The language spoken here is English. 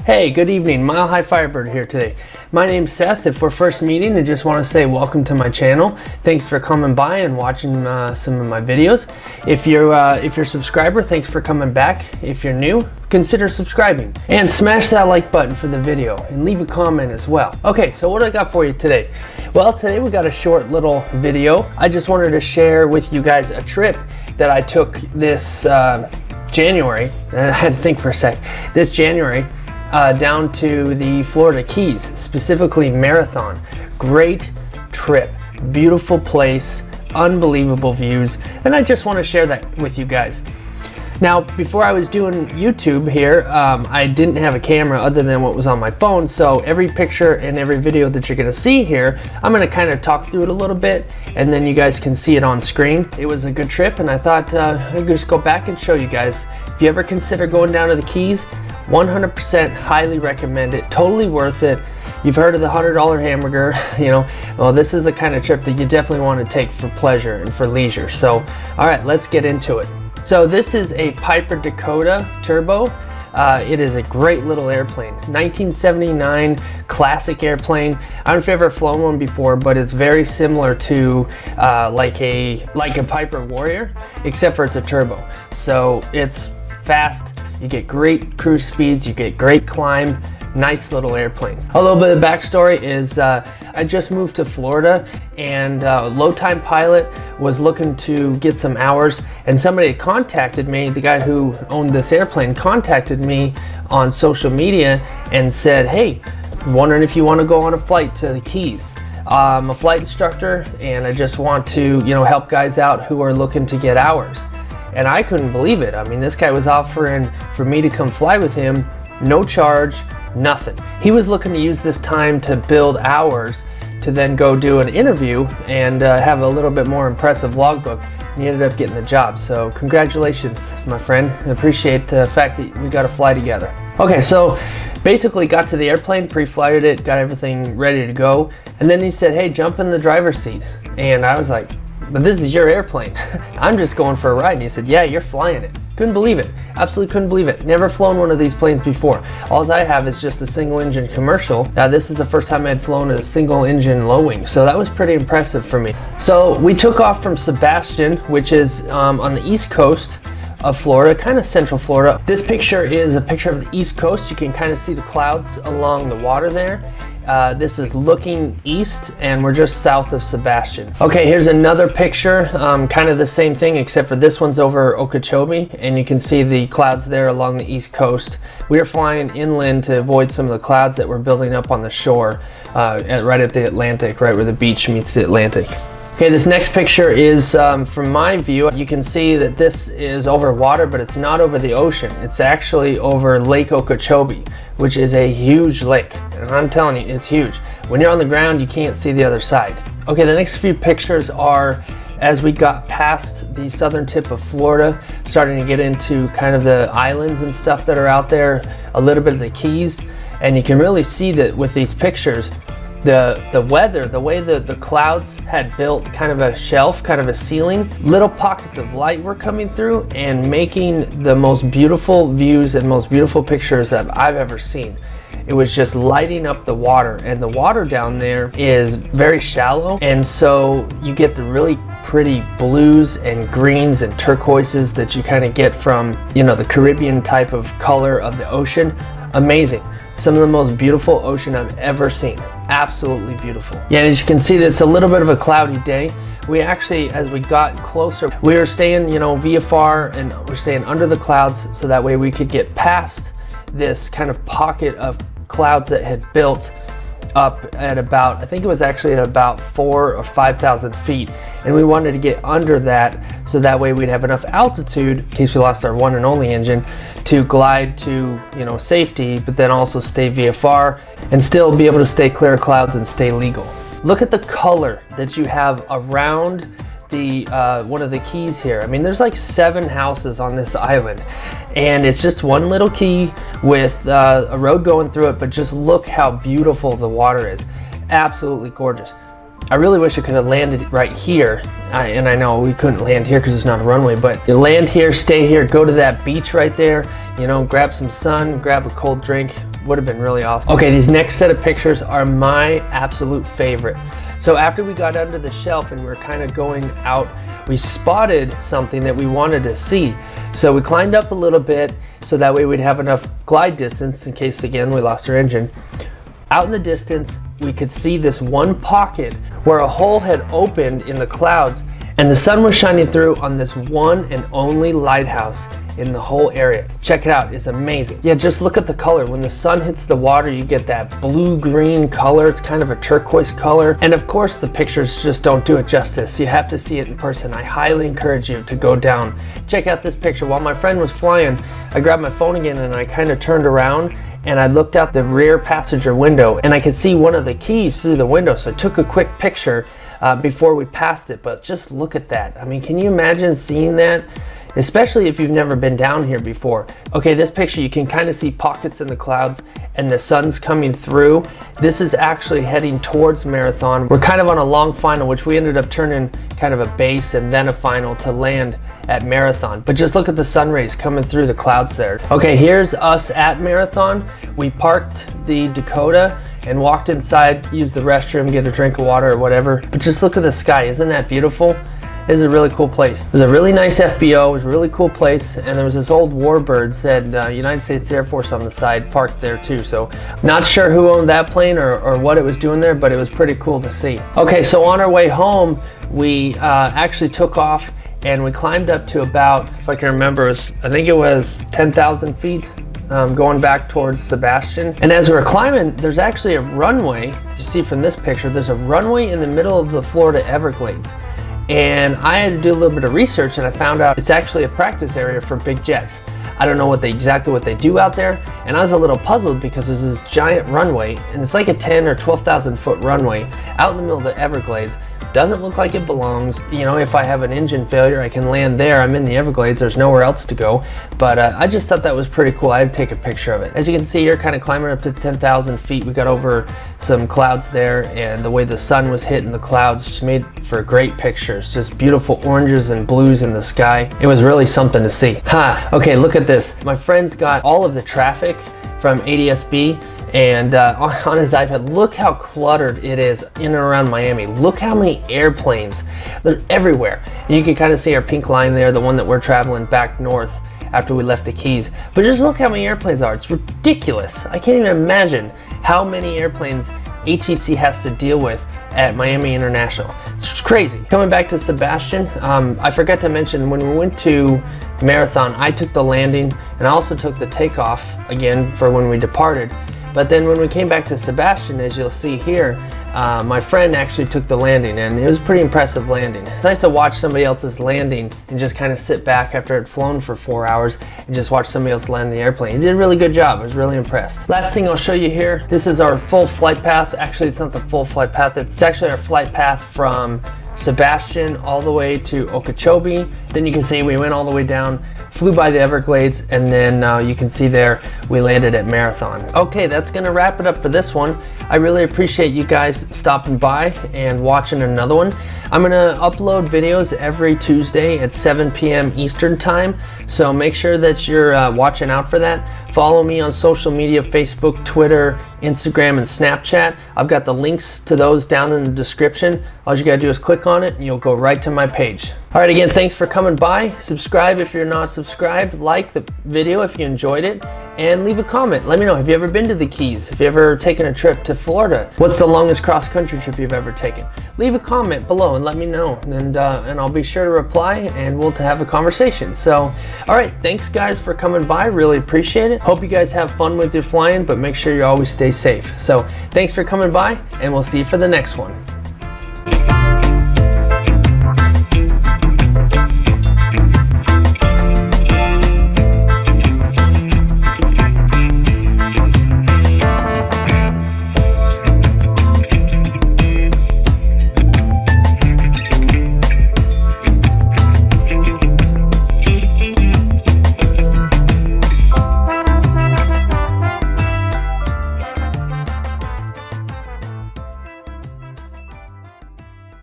Hey, good evening. Mile High Firebird here today. My name's Seth. If we're first meeting, I just want to say welcome to my channel. Thanks for coming by and watching some of my videos. If you're a subscriber, thanks for coming back. If you're new, consider subscribing and smash that like button for the video and leave a comment as well. Okay, so what do I got for you today? Well, today we got a short little video. I just wanted to share with you guys a trip that I took this January. I had to think for a sec. This January. Down to the Florida Keys, specifically Marathon. Great trip, beautiful place, unbelievable views, and I just want to share that with you guys. Now, before I was doing YouTube here, I didn't have a camera other than what was on my phone, so every picture and every video that you're going to see here, I'm going to kind of talk through it a little bit, and then you guys can see it on screen. It was a good trip, and I thought I'd just go back and show you guys. If you ever consider going down to the Keys, 100% highly recommend it, totally worth it. You've heard of the $100 hamburger, well, this is the kind of trip that you definitely want to take for pleasure and for leisure. So, all right, let's get into it. So this is a Piper Dakota Turbo. It is a great little airplane, 1979 classic airplane. I don't know if you've ever flown one before, but it's very similar to like a Piper Warrior, except for it's a turbo. So it's fast. You get great cruise speeds, you get great climb, nice little airplane. A little bit of backstory is I just moved to Florida, and Low Time Pilot was looking to get some hours, and somebody contacted me. The guy who owned this airplane contacted me on social media and said, hey, wondering if you want to go on a flight to the Keys. I'm a flight instructor and I just want to help guys out who are looking to get hours. And I couldn't believe it. I mean, this guy was offering for me to come fly with him, no charge, nothing. He was looking to use this time to build hours to then go do an interview and have a little bit more impressive logbook. He ended up getting the job. So congratulations, my friend. I appreciate the fact that we got to fly together. Okay, so basically got to the airplane, pre-flighted it, got everything ready to go. And then he said, hey, jump in the driver's seat. And I was like, but this is your airplane. I'm just going for a ride. And he said, yeah, you're flying it. Couldn't believe it. Absolutely couldn't believe it. Never flown one of these planes before. All I have is just a single engine commercial. Now this is the first time I'd flown a single engine low wing, so that was pretty impressive for me. So we took off from Sebastian, which is on the east coast of Florida, kind of central Florida. This picture is a picture of the east coast. You can kind of see the clouds along the water there. This is looking east, and we're just south of Sebastian. Okay, here's another picture, kind of the same thing, except for this one's over Okeechobee, and you can see the clouds there along the east coast. We are flying inland to avoid some of the clouds that were building up on the shore, right at the Atlantic, right where the beach meets the Atlantic. Okay, this next picture is from my view. You can see that this is over water, but it's not over the ocean. It's actually over Lake Okeechobee, which is a huge lake. And I'm telling you, it's huge. When you're on the ground, you can't see the other side. Okay, the next few pictures are as we got past the southern tip of Florida, starting to get into kind of the islands and stuff that are out there, a little bit of the Keys. And you can really see that with these pictures, the weather, the way the clouds had built kind of a shelf, kind of a ceiling, little pockets of light were coming through and making the most beautiful views and most beautiful pictures that I've ever seen. It was just lighting up the water, and the water down there is very shallow, and so you get the really pretty blues and greens and turquoises that you kind of get from the Caribbean type of color of the ocean. Amazing. Some of the most beautiful ocean I've ever seen. Absolutely beautiful. Yeah, and as you can see, it's a little bit of a cloudy day. We actually, as we got closer, we were staying, VFR, and we're staying under the clouds, so that way we could get past this kind of pocket of clouds that had built up at about, I think it was actually at about 4,000 or 5,000 feet, and we wanted to get under that so that way we'd have enough altitude in case we lost our one and only engine to glide to safety, but then also stay VFR and still be able to stay clear of clouds and stay legal. Look at the color that you have around the one of the keys here. I mean, there's like 7 houses on this island, and it's just one little key with a road going through it, but just look how beautiful the water is. Absolutely gorgeous. I really wish I could have landed right here. And I know we couldn't land here because it's not a runway, but you land here, stay here, go to that beach right there, you know, grab some sun, grab a cold drink. Would have been really awesome. Okay, these next set of pictures are my absolute favorite. So after we got under the shelf and we were kind of going out, we spotted something that we wanted to see. So we climbed up a little bit so that way we'd have enough glide distance in case, again, we lost our engine. Out in the distance, we could see this one pocket where a hole had opened in the clouds and the sun was shining through on this one and only lighthouse in the whole area. Check it out, it's amazing. Yeah, just look at the color. When the sun hits the water, you get that blue-green color. It's kind of a turquoise color. And of course, the pictures just don't do it justice. You have to see it in person. I highly encourage you to go down. Check out this picture. While my friend was flying, I grabbed my phone again and I kind of turned around and I looked out the rear passenger window and I could see one of the keys through the window. So I took a quick picture before we passed it, but just look at that. I mean, can you imagine seeing that? Especially if you've never been down here before. Okay, this picture, you can kind of see pockets in the clouds and the sun's coming through. This is actually heading towards Marathon. We're kind of on a long final, which we ended up turning kind of a base and then a final to land at Marathon. But just look at the sun rays coming through the clouds there. Okay, here's us at Marathon. We parked the Dakota and walked inside, used the restroom, get a drink of water or whatever. But just look at the sky, isn't that beautiful? It is a really cool place. It was a really nice FBO, it was a really cool place, and there was this old warbird said United States Air Force on the side, parked there too. So not sure who owned that plane or what it was doing there, but it was pretty cool to see. Okay, so on our way home, we actually took off and we climbed up to about, if I can remember, I think it was 10,000 feet. Going back towards Sebastian. And as we were climbing, there's actually a runway. You see from this picture, there's a runway in the middle of the Florida Everglades. And I had to do a little bit of research and I found out it's actually a practice area for big jets. I don't know exactly what they do out there, and I was a little puzzled because there's this giant runway and it's like a 10 or 12,000 foot runway out in the middle of the Everglades. Doesn't look like it belongs. You know, if I have an engine failure, I can land there. I'm in the Everglades, there's nowhere else to go. But I just thought that was pretty cool. I had to take a picture of it. As you can see, you're kind of climbing up to 10,000 feet. We got over some clouds there, and the way the sun was hitting the clouds just made for great pictures. Just beautiful oranges and blues in the sky. It was really something to see. Okay, look at this. My friend's got all of the traffic from ADS-B. And on his iPad, look how cluttered it is in and around Miami. Look how many airplanes, they're everywhere. And you can kind of see our pink line there, the one that we're traveling back north after we left the Keys. But just look how many airplanes are. It's ridiculous. I can't even imagine how many airplanes ATC has to deal with at Miami International. It's crazy. Coming back to Sebastian, I forgot to mention when we went to Marathon, I took the landing and I also took the takeoff again for when we departed. But then when we came back to Sebastian, as you'll see here, my friend actually took the landing, and it was a pretty impressive landing. It's nice to watch somebody else's landing and just kind of sit back after it had flown for 4 hours and just watch somebody else land the airplane. He did a really good job. I was really impressed. Last thing I'll show you here, this is our full flight path. Actually, it's not the full flight path. It's actually our flight path from Sebastian all the way to Okeechobee. Then you can see we went all the way down, flew by the Everglades, and then you can see there we landed at Marathon. Okay, that's gonna wrap it up for this one. I really appreciate you guys stopping by and watching another one. I'm gonna upload videos every Tuesday at 7 p.m. Eastern time, so make sure that you're watching out for that. Follow me on social media, Facebook, Twitter, Instagram, and Snapchat. I've got the links to those down in the description. All you gotta do is click on it and you'll go right to my page. All right, again, thanks for coming by. Subscribe if you're not subscribed. Like the video if you enjoyed it. And leave a comment. Let me know, have you ever been to the Keys? Have you ever taken a trip to Florida? What's the longest cross-country trip you've ever taken? Leave a comment below and let me know. And I'll be sure to reply and we'll have a conversation. So, all right, thanks guys for coming by. Really appreciate it. Hope you guys have fun with your flying, but make sure you always stay safe. So, thanks for coming by and we'll see you for the next one.